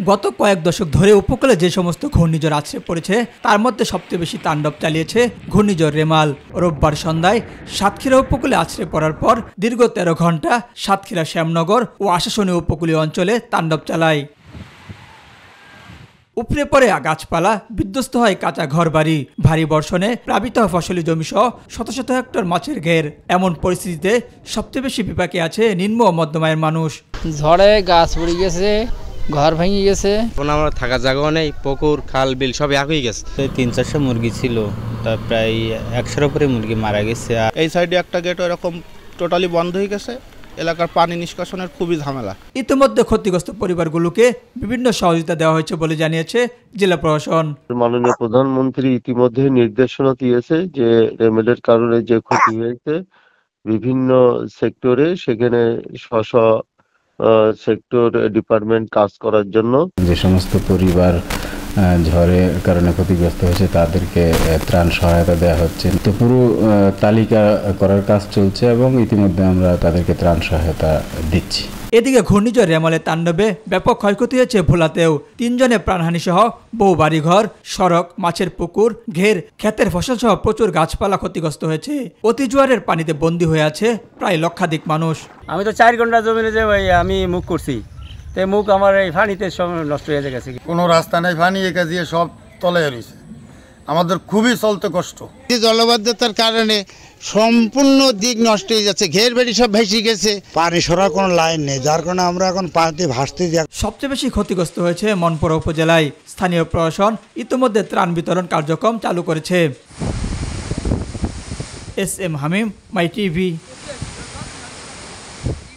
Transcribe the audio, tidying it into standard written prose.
গত কয়েক দশক ধরে উপকূলে যে সমস্ত ঘূর্ণিঝড় আছড়ে পড়েছে তার মধ্যে সবচেয়ে বেশি তাণ্ডব চালিয়েছে ঘূর্ণিঝড় রেমাল। রোববার সন্ধ্যায় সাতক্ষীরা উপকূলে আছড়ে পড়ার পর দীর্ঘ ১৩ ঘন্টা সাতক্ষীরা শ্যামনগর ও আশাশুনি উপকূলীয় অঞ্চলে তাণ্ডব চালায়। উপড়ে পড়ে গাছপালা, বিধ্বস্ত হয় কাঁচা ঘরবাড়ি, ভারী বর্ষণে প্লাবিত ফসলি জমি সহ শত শত হেক্টর মাছের ঘের। এমন পরিস্থিতিতে সবচেয়ে বেশি বিপাকে আছে নিম্ন ও মধ্যম আয়ের মানুষ। ঝড়ে গাছ পড়ে গেছে, ঘর ভেঙে গেছে, আমরা থাকার জায়গাও নেই, পুকুর খাল বিল সব এক হয়ে গেছে। ৩-৪০০ মুরগি ছিল, তা প্রায় ১০০-এর উপরে মুরগি মারা গেছে। এই সাইডে একটা গেট এরকম টোটালি বন্ধ হয়ে গেছে, এলাকার পানি নিষ্কাশনের খুবই ঝামেলা। ইতিমধ্যে ক্ষতিগ্রস্ত পরিবারগুলোকে বিভিন্ন সহযোগিতা দেওয়া হয়েছে বলে জানিয়েছে জেলা প্রশাসন। মাননীয় প্রধানমন্ত্রী ইতিমধ্যে নির্দেশনা দিয়েছে যে রেমেলের কারণে যে ক্ষতি হয়েছে বিভিন্ন সেক্টরে সেখানে স্ব সেক্টর ডিপার্টমেন্ট কাজ করার জন্য যে সমস্ত পরিবার ঝড়ের কারণে ক্ষতিগ্রস্ত হয়েছে তাদেরকে ত্রাণ সহায়তা দেওয়া হচ্ছে। তো পুরো তালিকা করার কাজ চলছে এবং ইতিমধ্যে আমরা তাদেরকে ত্রাণ সহায়তা দিচ্ছি। এদিকে ঘূর্ণিঝড় রেমালের তাণ্ডবে ব্যাপক ক্ষয়ক্ষতি হয়েছে ভোলাতেও। ৩ জনের প্রাণহানি সহ বহু বাড়িঘর, সড়ক, মাছের পুকুর, ঘের, ক্ষেতের ফসল সহ প্রচুর গাছপালা ক্ষতিগ্রস্ত হয়েছে। অতি জোয়ারের পানিতে বন্দী হয়ে আছে প্রায় লক্ষাধিক মানুষ। আমি তো 4 ঘন্টা জমিনে যে আমি মুখ করছি, তো মুখ আমার এই পানিতে সব নষ্ট হয়ে গেছে। কোনো রাস্তা নেই, পানি একা দিয়ে সব তলে রয়েছে, আমাদের খুবই চলতে কষ্ট। জলবদ্ধতার কারণে সম্পূর্ণ দিক নষ্ট হয়ে যাচ্ছে, ঘের বাড়ি সব ভেসে গেছে, পানি সরার কোনো লাইন নেই, যার কারণে আমরা এখন পানিতে ভাসতে যাই। সবচেয়ে বেশি ক্ষতিগ্রস্ত হয়েছে মনপুরা উপজেলায়। স্থানীয় প্রশাসন ইতিমধ্যে ত্রাণ বিতরণ কার্যক্রম চালু করেছে। এস এম হামিম, মাই টিভি।